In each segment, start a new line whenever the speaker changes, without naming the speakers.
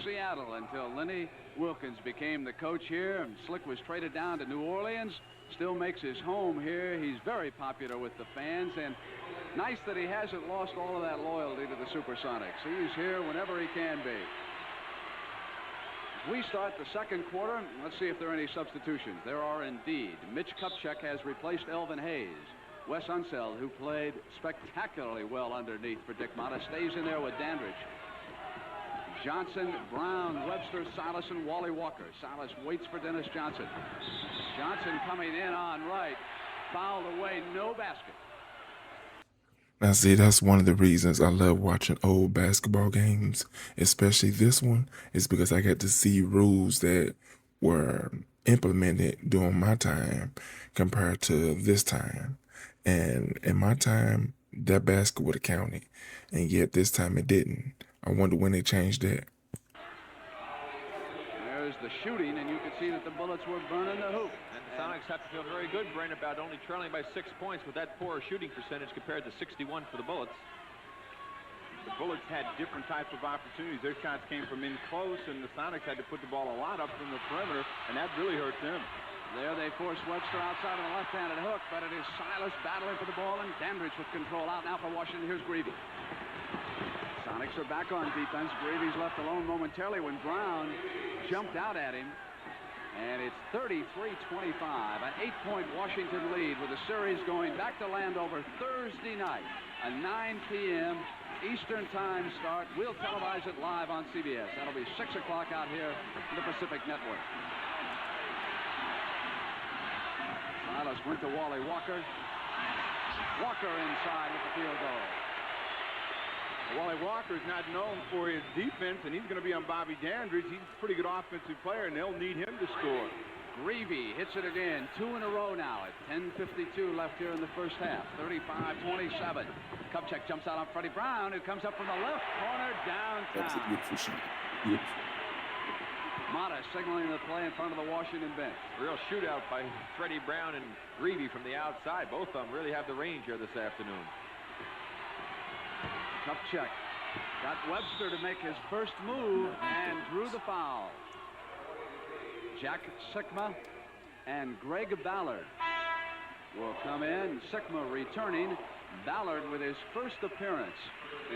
Seattle until Lenny Wilkins became the coach here, and Slick was traded down to New Orleans. Still makes his home here. He's very popular with the fans, and nice that he hasn't lost all of that loyalty to the SuperSonics. He's here whenever he can be. We start the second quarter. Let's see if there are any substitutions. There are indeed. Mitch Kupchak has replaced Elvin Hayes. Wes Unseld, who played spectacularly well underneath for Dick Motta, stays in there with Dandridge. Johnson, Brown, Webster, Silas, and Wally Walker. Silas waits for Dennis Johnson. Johnson coming in on right. Fouled away, no basket.
Now, see, that's one of the reasons I love watching old basketball games, especially this one, is because I get to see rules that were implemented during my time compared to this time. And in my time, that basket would have counted, and yet this time it didn't. I wonder when they changed that.
There's the shooting, and you can see that the Bullets were burning the hoop.
And the Sonics have to feel very good, Brain, about only trailing by 6 points with that poor shooting percentage compared to 61 for the Bullets.
The Bullets had different types of opportunities. Their shots came from in close, and the Sonics had to put the ball a lot up from the perimeter, and that really hurt them.
There they force Webster outside on the left-handed hook, but it is Silas battling for the ball, and Dandridge with control out now for Washington. Here's Greavy. Sonics are back on defense. Greavy's left alone momentarily when Brown jumped out at him. And it's 33-25, an 8-point Washington lead with the series going back to Landover Thursday night, a 9 p.m. Eastern time start. We'll televise it live on CBS. That'll be 6 o'clock out here on the Pacific Network. Silas went to Wally Walker. Walker inside with the field goal.
Wally Walker is not known for his defense, and he's going to be on Bobby Dandridge. He's a pretty good offensive player, and they'll need him to score.
Greavy hits it again, 2 in a row now at 10:52 left here in the first half. 35-27. Kupchak jumps out on Freddie Brown, who comes up from the left corner downtown.
That's a beautiful shot. Beautiful.
Motta signaling the play in front of the Washington bench.
Real shootout by Freddie Brown and Greavy from the outside. Both of them really have the range here this afternoon.
Kupchak got Webster to make his first move and drew the foul. Jack Sikma and Greg Ballard will come in. Sikma returning. Ballard with his first appearance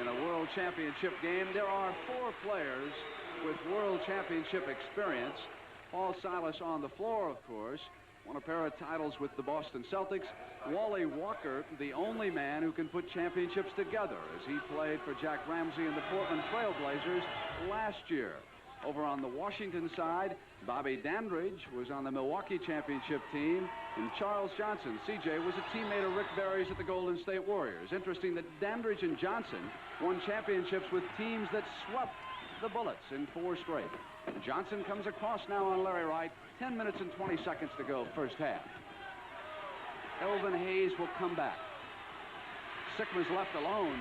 in a World Championship game. There are 4 players with World Championship experience. Paul Silas on the floor, of course. Won a pair of titles with the Boston Celtics. Wally Walker, the only man who can put championships together, as he played for Jack Ramsey and the Portland Trail Blazers last year. Over on the Washington side, Bobby Dandridge was on the Milwaukee championship team, and Charles Johnson, CJ, was a teammate of Rick Barry's at the Golden State Warriors. Interesting that Dandridge and Johnson won championships with teams that swept the Bullets in 4 straight. Johnson comes across now on Larry Wright. 10 minutes and 20 seconds to go, first half. Elvin Hayes will come back. Sikma's left alone.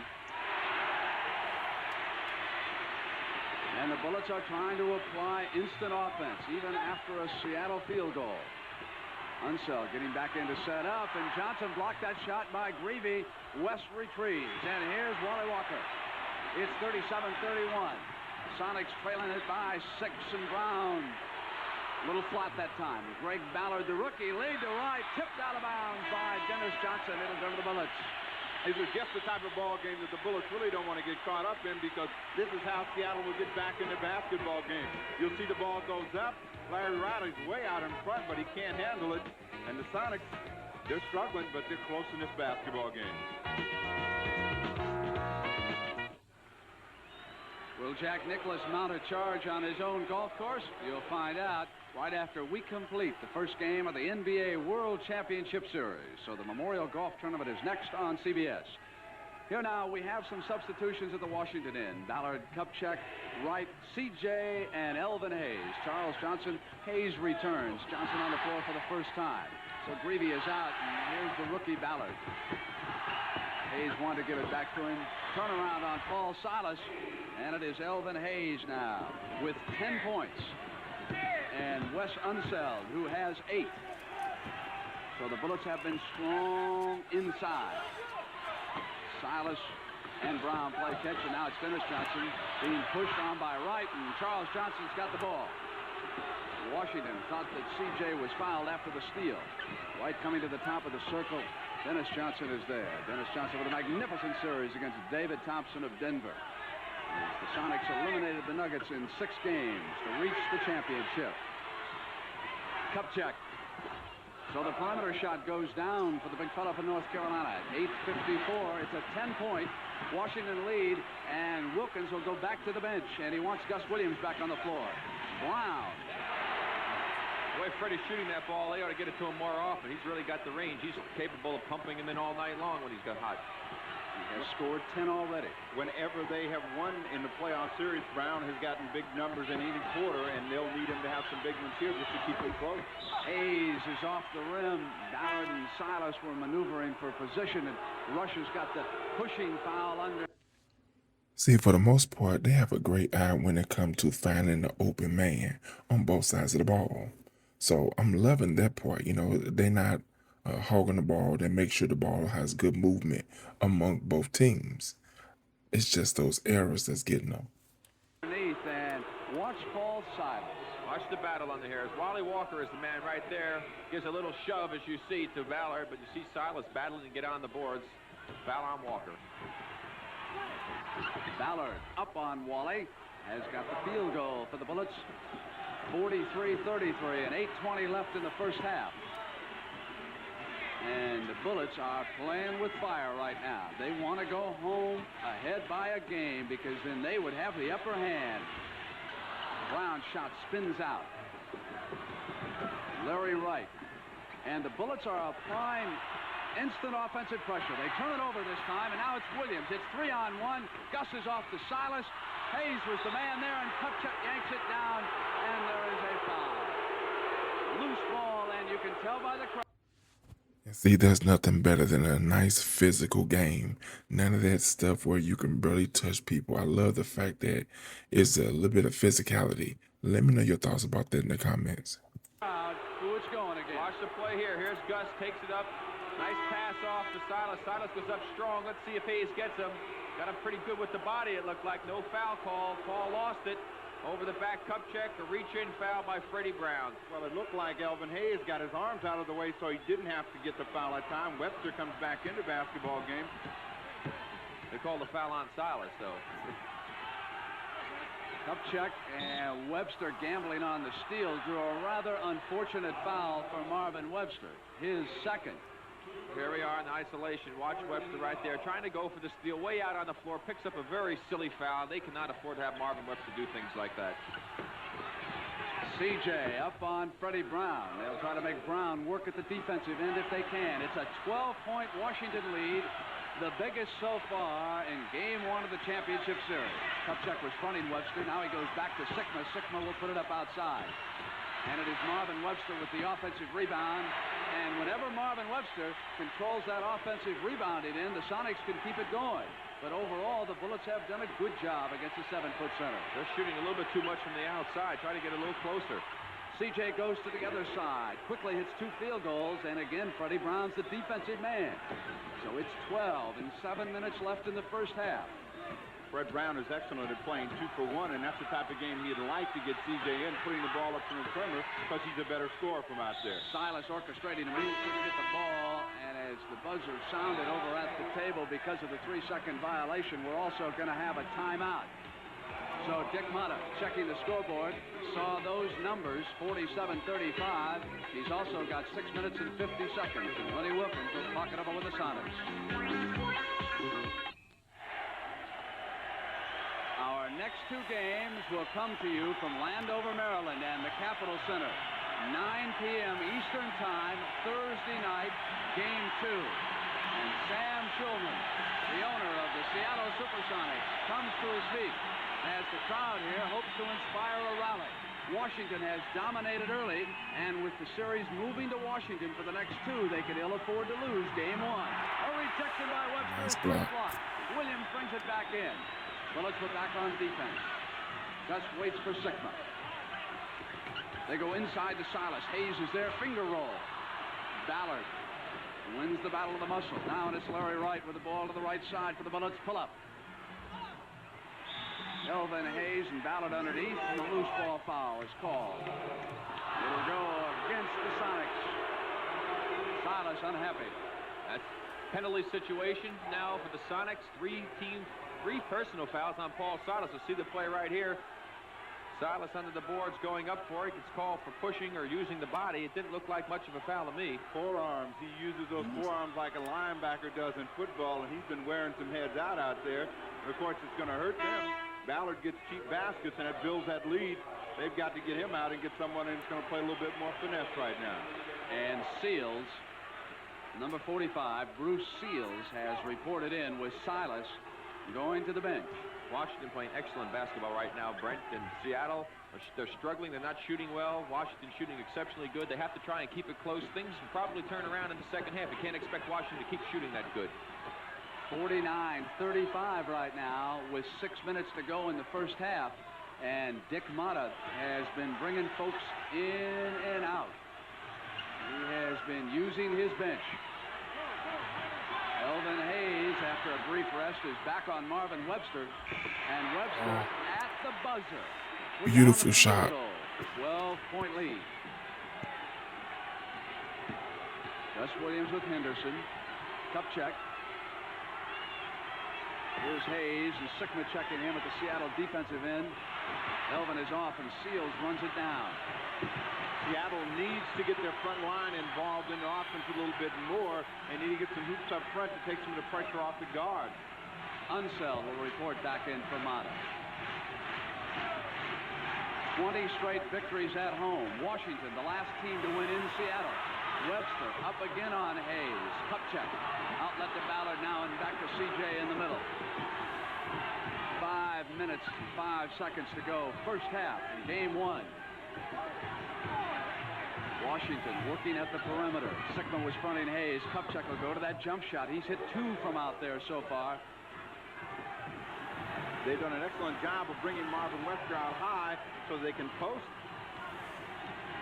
And the Bullets are trying to apply instant offense, even after a Seattle field goal. Unseld getting back in to set up, and Johnson blocked that shot by Greavy. West retrieves, and here's Wally Walker. It's 37-31. Sonics trailing it by 6, and Brown. A little flat that time. Greg Ballard, the rookie, lead to right, tipped out of bounds by Dennis Johnson. It'll go to the Bullets.
This is just the type of ball game that the Bullets really don't want to get caught up in, because this is how Seattle will get back in the basketball game. You'll see the ball goes up. Larry Riley's way out in front, but he can't handle it. And the Sonics, they're struggling, but they're close in this basketball game.
Will Jack Nicklaus mount a charge on his own golf course? You'll find out right after we complete the first game of the NBA World Championship Series. So the Memorial Golf Tournament is next on CBS. Here now we have some substitutions at the Washington end. Ballard, Kupchak, Wright, CJ, and Elvin Hayes. Charles Johnson, Hayes returns. Johnson on the floor for the first time. So Greavy is out, and here's the rookie Ballard. Hayes wanted to give it back to him. Turnaround on Paul Silas, and it is Elvin Hayes now with 10 points. And Wes Unseld, who has 8. So the Bullets have been strong inside. Silas And Brown play catch, and now it's Dennis Johnson being pushed on by Wright, and Charles Johnson's got the ball. Washington thought that C.J. was fouled after the steal. Wright coming to the top of the circle. Dennis Johnson is there. Dennis Johnson with a magnificent series against David Thompson of Denver. As the Sonics eliminated the Nuggets in 6 games to reach the championship. Kupchak. So the perimeter shot goes down for the big fella from North Carolina. 8:54. It's a 10-point Washington lead, and Wilkins will go back to the bench, and he wants Gus Williams back on the floor. Brown.
The way Freddie's shooting that ball, they ought to get it to him more often. He's really got the range. He's capable of pumping him in all night long when he's got hot.
He has scored 10 already.
Whenever they have won in the playoff series, Brown has gotten big numbers in any quarter, and they'll need him to have some big ones here just to keep it close.
Hayes is off the rim. Ballard and Silas were maneuvering for position, and Rush has got the pushing foul under.
See, for the most part, they have a great eye when it comes to finding the open man on both sides of the ball. So I'm loving that part. You know, they're not hogging the ball. They make sure the ball has good movement among both teams. It's just those errors that's getting them.
Underneath, and watch Paul Silas.
Watch the battle on the hairs. Wally Walker is the man right there. Gives a little shove, as you see, to Ballard, but you see Silas battling to get on the boards. Foul on Walker.
Ballard up on Wally. Has got the field goal for the Bullets. 43-33, and 8:20 left in the first half. And the Bullets are playing with fire right now. They want to go home ahead by a game because then they would have the upper hand. Brown shot spins out. Larry Wright. And the Bullets are applying instant offensive pressure. They turn it over this time, and now it's Williams. It's 3-on-1. Gus is off to Silas. Hayes was the man there, and Kupchak yanks it down, and there is a foul. Loose ball, and you can tell by the crowd.
See, there's nothing better than a nice physical game. None of that stuff where you can barely touch people. I love the fact that it's a little bit of physicality. Let me know your thoughts about that in the comments.
Who it's going again.
Watch the play here. Here's Gus, takes it up. Nice pass off to Silas. Silas goes up strong. Let's see if Hayes gets him. Got him pretty good with the body, it looked like. No foul call. Paul lost it. Over the back Kupchak, a reach-in foul by Freddie Brown.
Well, it looked like Elvin Hayes got his arms out of the way, so he didn't have to get the foul that time. Webster comes back into basketball game.
They called the foul on Silas, though.
Kupchak and Webster gambling on the steal drew a rather unfortunate foul for Marvin Webster. His second.
Here we are in isolation. Watch Webster right there trying to go for the steal way out on the floor. Picks up a very silly foul. They cannot afford to have Marvin Webster do things like that.
C.J. up on Freddie Brown. They'll try to make Brown work at the defensive end if they can. It's a 12-point Washington lead, the biggest so far in Game 1 of the championship series. Kupchak was fronting Webster. Now he goes back to Sikma. Sikma will put it up outside. And it is Marvin Webster with the offensive rebound. And whenever Marvin Webster controls that offensive rebounding end, the Sonics can keep it going. But overall, the Bullets have done a good job against the 7-foot center.
They're shooting a little bit too much from the outside. Try to get a little closer.
C.J. goes to the other side. Quickly hits 2 field goals. And again, Freddie Brown's the defensive man. So it's 12 and 7 minutes left in the first half.
Fred Brown is excellent at playing 2 for 1, and that's the type of game he'd like to get C.J. in, putting the ball up from the perimeter because he's a better scorer from out there.
Silas orchestrating a move to get the ball, and as the buzzer sounded over at the table because of the 3-second violation, we're also going to have a timeout. So Dick Motta, checking the scoreboard, saw those numbers, 47-35. He's also got 6 minutes and 50 seconds, and Lenny Wilkins will talk it over with the Sonics. Our next 2 games will come to you from Landover, Maryland and the Capitol Center. 9 p.m. Eastern Time, Thursday night, Game 2. And Sam Schulman, the owner of the Seattle SuperSonics, comes to his feet as the crowd here hopes to inspire a rally. Washington has dominated early, and with the series moving to Washington for the next 2, they can ill afford to lose Game 1. A rejection by Webster.
Nice block.
Williams brings it back in. Bullets were back on defense. Gus waits for Sikma. They go inside to Silas. Hayes is there. Finger roll. Ballard wins the battle of the muscle. Now it's Larry Wright with the ball to the right side for the Bullets. Pull up. Elvin Hayes and Ballard underneath, and the loose ball foul is called. It'll go against the Sonics. Silas unhappy.
That's penalty situation now for the Sonics. Three personal fouls on Paul Silas. You'll see the play right here. Silas under the boards going up for it. It's called for pushing or using the body. It didn't look like much of a foul to me.
Forearms. He uses those forearms like a linebacker does in football, and he's been wearing some heads out there. And of course, it's going to hurt them. Ballard gets cheap baskets, and it builds that lead. They've got to get him out and get someone in that's going to play a little bit more finesse right now.
And Seals, number 45, Bruce Seals, has reported in with Silas going to the bench.
Washington playing excellent basketball right now, Brent. And Seattle, they're struggling. They're not shooting well. Washington shooting exceptionally good. They have to try and keep it close. Things will probably turn around in the second half. You can't expect Washington to keep shooting that good.
49-35 right now with 6 minutes to go in the first half. And Dick Motta has been bringing folks in and out. He has been using his bench. Elvin Hayes, after a brief rest, is back on Marvin Webster. And Webster at the buzzer.
Beautiful shot.
12-point lead. Gus Williams with Henderson. Cup check. Here's Hayes and Sigma checking him at the Seattle defensive end. Elvin is off and Seals runs it down.
Seattle needs to get their front line involved in the offense a little bit more. They need to get some hoops up front to take some of the pressure off the guard.
Unseld will report back in for Motta. 20 straight victories at home. Washington, the last team to win in Seattle. Webster up again on Hayes. Cup check. Outlet to Ballard now and back to CJ in the middle. 5 minutes, 5 seconds to go. First half in game one. Washington working at the perimeter. Sigma was fronting Hayes. Cup check will go to that jump shot. He's hit 2 from out there so far.
They've done an excellent job of bringing Marvin Webster out high so they can post.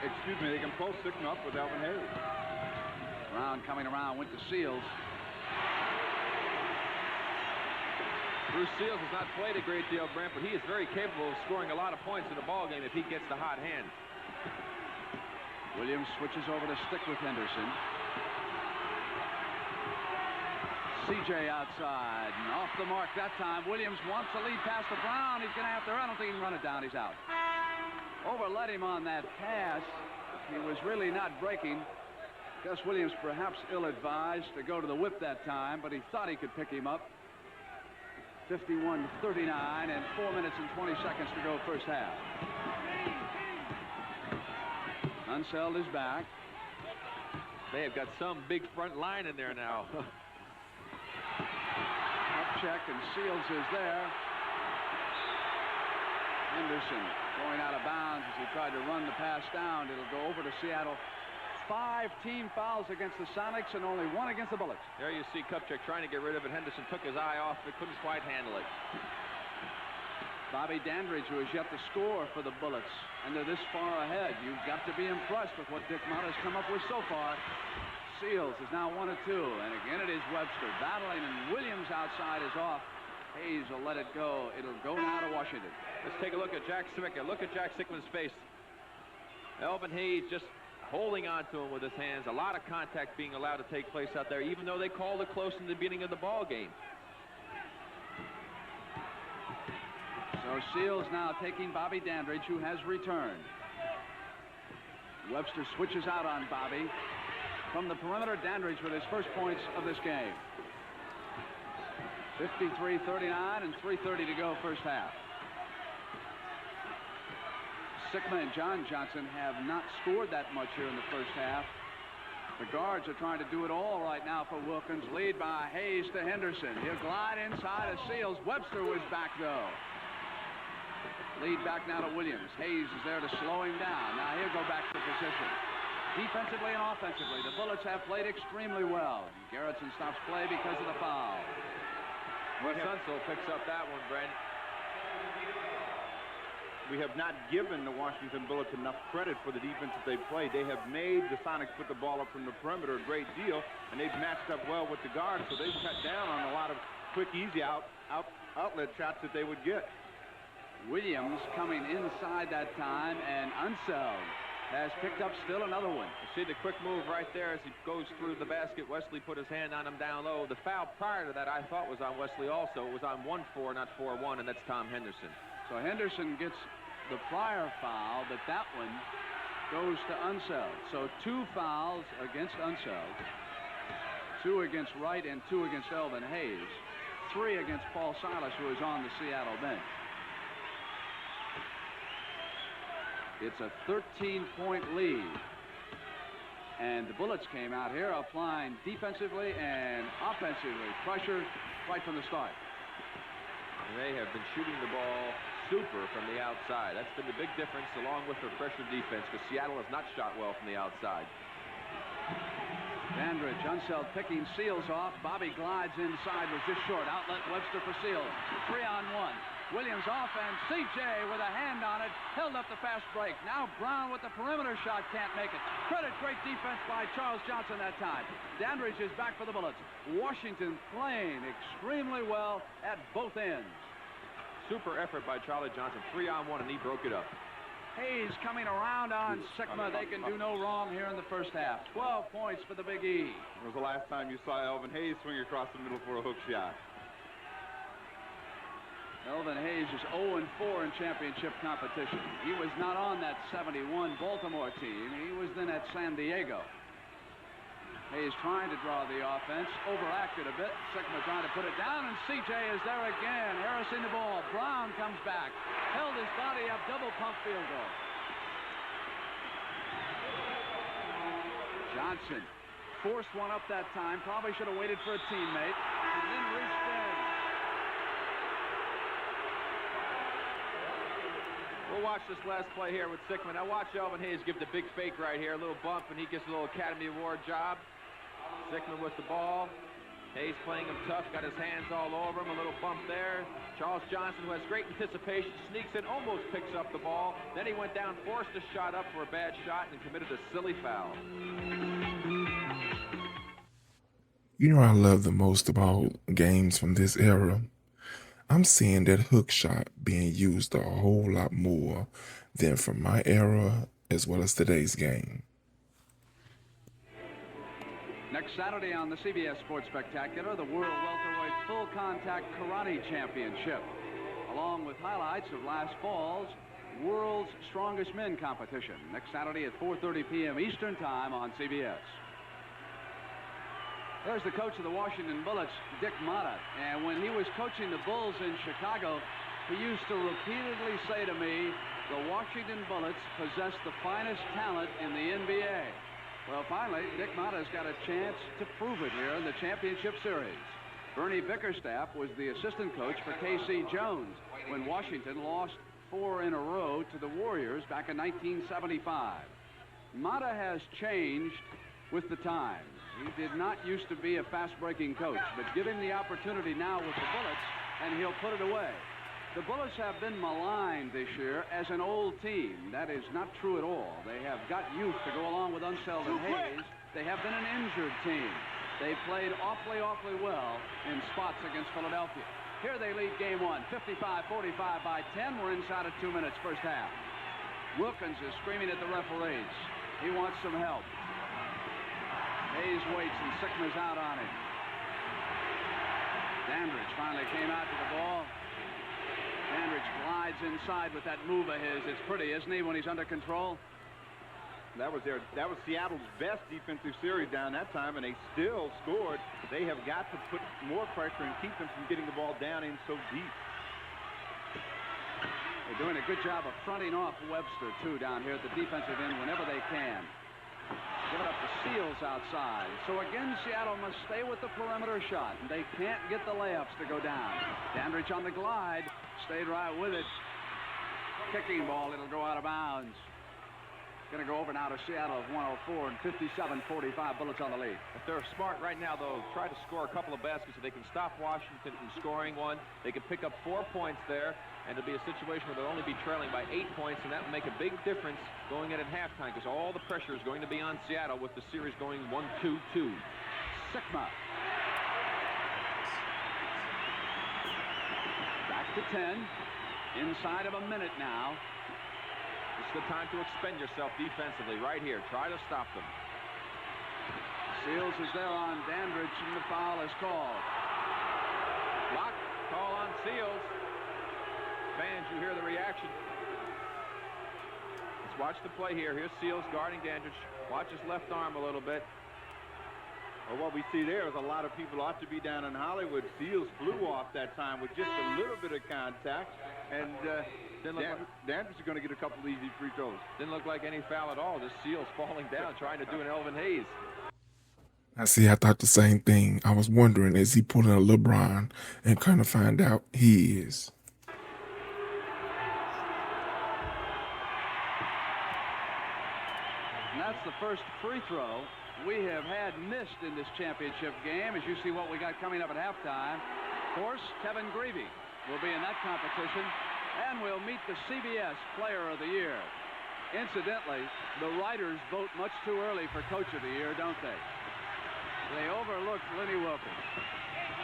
They can post Sigma up with Elvin Hayes.
Brown coming around, went to Seals.
Bruce Seals has not played a great deal, Brent, but he is very capable of scoring a lot of points in the ball game if he gets the hot hand.
Williams switches over to stick with Henderson. CJ outside and off the mark that time. Williams wants to lead past to Brown. He's going to have to run. I don't think he can run it down. He's out. Overlet him on that pass. He was really not breaking. Gus Williams perhaps ill-advised to go to the whip that time, but he thought he could pick him up. 51-39 and 4 minutes and 20 seconds to go first half. Unseld is back.
They have got some big front line in there now.
Up check and Seals is there. Henderson going out of bounds as he tried to run the pass down. It'll go over to Seattle. 5 team fouls against the Sonics and only 1 against the Bullets.
There you see Kupchak trying to get rid of it. Henderson took his eye off it, couldn't quite handle it.
Bobby Dandridge, who has yet to score for the Bullets, and they're this far ahead. You've got to be impressed with what Dick Motta has come up with so far. Seals is now 1 of 2, and again it is Webster battling, and Williams outside is off. Hayes will let it go. It'll go now to Washington.
Let's take a look at Jack Sigma. Look at Jack Sigma's face. Elvin Hayes just holding on to him with his hands. A lot of contact being allowed to take place out there, even though they called it close in the beginning of the ball game.
So Seals now taking Bobby Dandridge, who has returned. Webster switches out on Bobby. From the perimeter, Dandridge with his first points of this game. 53-39 and 3:30 to go first half. Sigma and John Johnson have not scored that much here in the first half. The guards are trying to do it all right now for Wilkins. Lead by Hayes to Henderson. He'll glide inside of Seals. Webster was back, though. Lead back now to Williams. Hayes is there to slow him down. Now he'll go back to position. Defensively and offensively, the Bullets have played extremely well. Garrettson stops play because of the foul.
Sunsil picks up that one, Brent.
We have not given the Washington Bullets enough credit for the defense that they've played. They have made the Sonics put the ball up from the perimeter a great deal, and they've matched up well with the guards, so they've cut down on a lot of quick, easy outlet shots that they would get.
Williams coming inside that time, and Unseld has picked up still another one.
You see the quick move right there as he goes through the basket. Wesley put his hand on him down low. The foul prior to that I thought was on Wesley also. It was on 1-4, not 4-1, and that's Tom Henderson.
So Henderson gets the prior foul, but that one goes to Unseld. So 2 fouls against Unseld, 2 against Wright and 2 against Elvin Hayes, 3 against Paul Silas, who is on the Seattle bench. It's a 13-point lead. And the Bullets came out here applying defensively and offensively pressure right from the start.
And they have been shooting the ball super from the outside. That's been the big difference, along with their pressure defense, because Seattle has not shot well from the outside.
Dandridge, Unseld picking Seals off. Bobby glides inside, was just short. Outlet Webster for Seals. 3-on-1. Williams off, and C.J. with a hand on it held up the fast break. Now Brown with the perimeter shot can't make it. Credit great defense by Charles Johnson that time. Dandridge is back for the Bullets. Washington playing extremely well at both ends.
Super effort by Charlie Johnson. 3-on-1, and he broke it up.
Hayes coming around on Sigma. They can do no wrong here in the first half. 12 points for the Big E.
When was the last time you saw Elvin Hayes swing across the middle for a hook shot?
Elvin Hayes is 0-4 in championship competition. He was not on that 71 Baltimore team. He was then at San Diego. Hayes trying to draw the offense, overacted a bit. Sigma trying to put it down, and C.J. is there again. Harrison the ball. Brown comes back. Held his body up, double pump field goal. Johnson forced one up that time. Probably should have waited for a teammate, and then reached in.
We'll watch this last play here with Sigma. Now watch Elvin Hayes give the big fake right here. A little bump, and he gets a little Academy Award job. Sigma with the ball. Hayes playing him tough. Got his hands all over him. A little bump there. Charles Johnson, who has great anticipation, sneaks in, almost picks up the ball. Then he went down, forced a shot up for a bad shot, and committed a silly foul.
You know what I love the most about games from this era? I'm seeing that hook shot being used a whole lot more than from my era as well as today's game.
Next Saturday on the CBS Sports Spectacular, the World Welterweight Full Contact Karate Championship, along with highlights of last fall's World's Strongest Men competition. Next Saturday at 4:30 p.m. Eastern Time on CBS. There's the coach of the Washington Bullets, Dick Motta. And when he was coaching the Bulls in Chicago, he used to repeatedly say to me, the Washington Bullets possess the finest talent in the NBA. Well, finally, Dick Motta's got a chance to prove it here in the championship series. Bernie Bickerstaff was the assistant coach for K.C. Jones when Washington lost 4 in a row to the Warriors back in 1975. Motta has changed with the times. He did not used to be a fast-breaking coach, but give him the opportunity now with the Bullets, and he'll put it away. The Bullets have been maligned this year as an old team. That is not true at all. They have got youth to go along with Unseld and Hayes. They have been an injured team. They played awfully, awfully well in spots against Philadelphia. Here they lead game 1, 55-45 by 10. We're inside of 2 minutes, first half. Wilkins is screaming at the referees. He wants some help. Hayes waits, and Sigma's out on him. Dandridge finally came out to the ball. Dandridge glides inside with that move of his. It's pretty, isn't he, when he's under control?
That was Seattle's best defensive series down that time, and they still scored. They have got to put more pressure and keep them from getting the ball down in so deep.
They're doing a good job of fronting off Webster, too, down here at the defensive end whenever they can. Give it up to Seals outside. So again, Seattle must stay with the perimeter shot. And they can't get the layups to go down. Dandridge on the glide. Stayed right with it. Kicking ball. It'll go out of bounds. Going to go over now to Seattle of 104 and 57-45. Bullets on the lead.
If they're smart right now, they'll try to score a couple of baskets so they can stop Washington from scoring one. They can pick up 4 points there, and it'll be a situation where they'll only be trailing by 8 points, and that will make a big difference going in at halftime because all the pressure is going to be on Seattle with the series going 1-2-2.
Sigma. Back to 10. Inside of a minute now.
It's the time to expend yourself defensively right here. Try to stop them.
Seals is there on Dandridge, and the foul is called.
Block call on Seals. Fans, you hear the reaction. Let's watch the play here. Here's Seals guarding Dandridge. Watch his left arm a little bit.
Well, what we see there is a lot of people ought to be down in Hollywood. Seals flew off that time with just a little bit of contact, and Dandridge is going to get a couple of easy free throws.
Didn't look like any foul at all. Just Seals falling down, trying to do an Elvin Hayes.
I see, I thought the same thing. I was wondering, is he pulling a LeBron, and kind of find out he is.
And that's the first free throw we have had missed in this championship game, as you see what we got coming up at halftime. Of course, Kevin Greavy will be in that competition, and will meet the CBS Player of the Year. Incidentally, the writers vote much too early for Coach of the Year, don't they? They overlooked Lenny Wilkins.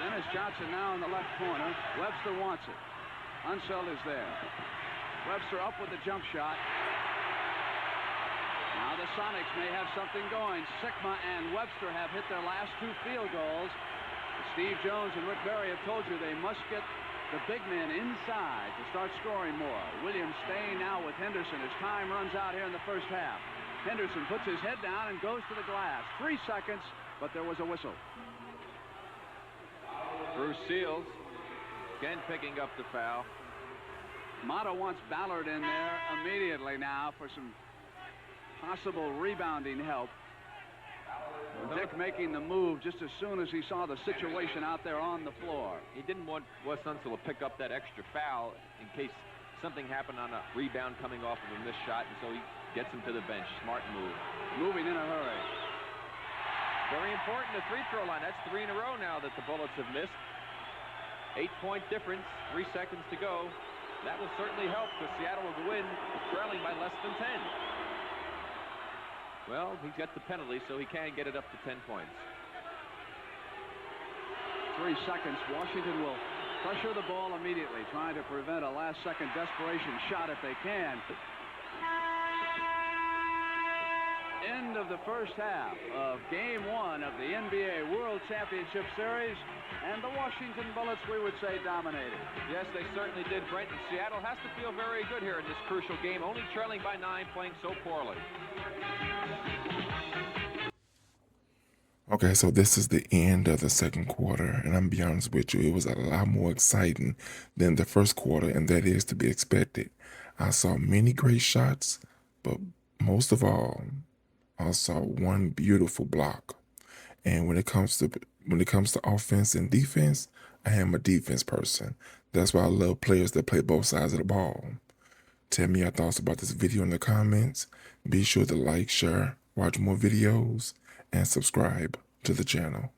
Dennis Johnson now in the left corner. Webster wants it. Unseld is there. Webster up with the jump shot. Now the Sonics may have something going. Sikma and Webster have hit their last 2 field goals. Steve Jones and Rick Barry have told you they must get the big men inside to start scoring more. Williams staying now with Henderson as time runs out here in the first half. Henderson puts his head down and goes to the glass. 3 seconds, but there was a whistle.
Bruce Seals again picking up the foul.
Mata wants Ballard in there immediately now for some possible rebounding help. Dick making the move just as soon as he saw the situation out there on the floor.
He didn't want Wes Unseld to pick up that extra foul in case something happened on a rebound coming off of a missed shot, and so he gets him to the bench. Smart move.
Moving in a hurry.
Very important, the free throw line. That's 3 in a row now that the Bullets have missed. 8-point difference, 3 seconds to go. That will certainly help because Seattle will win trailing by less than 10. Well, he's got the penalty, so he can get it up to 10 points.
3 seconds. Washington will pressure the ball immediately, trying to prevent a last-second desperation shot if they can. End of the first half of Game 1 of the NBA World Championship Series, and the Washington Bullets, we would say, dominated.
Yes, they certainly did, Brent. And Seattle has to feel very good here in this crucial game, only trailing by 9, playing so poorly.
Okay, so this is the end of the second quarter, and I'm gonna be honest with you, it was a lot more exciting than the first quarter, and that is to be expected. I saw many great shots, but most of all, I saw one beautiful block. And when it comes to offense and defense, I am a defense person. That's why I love players that play both sides of the ball. Tell me your thoughts about this video in the comments. Be sure to like, share, watch more videos, and subscribe to the channel.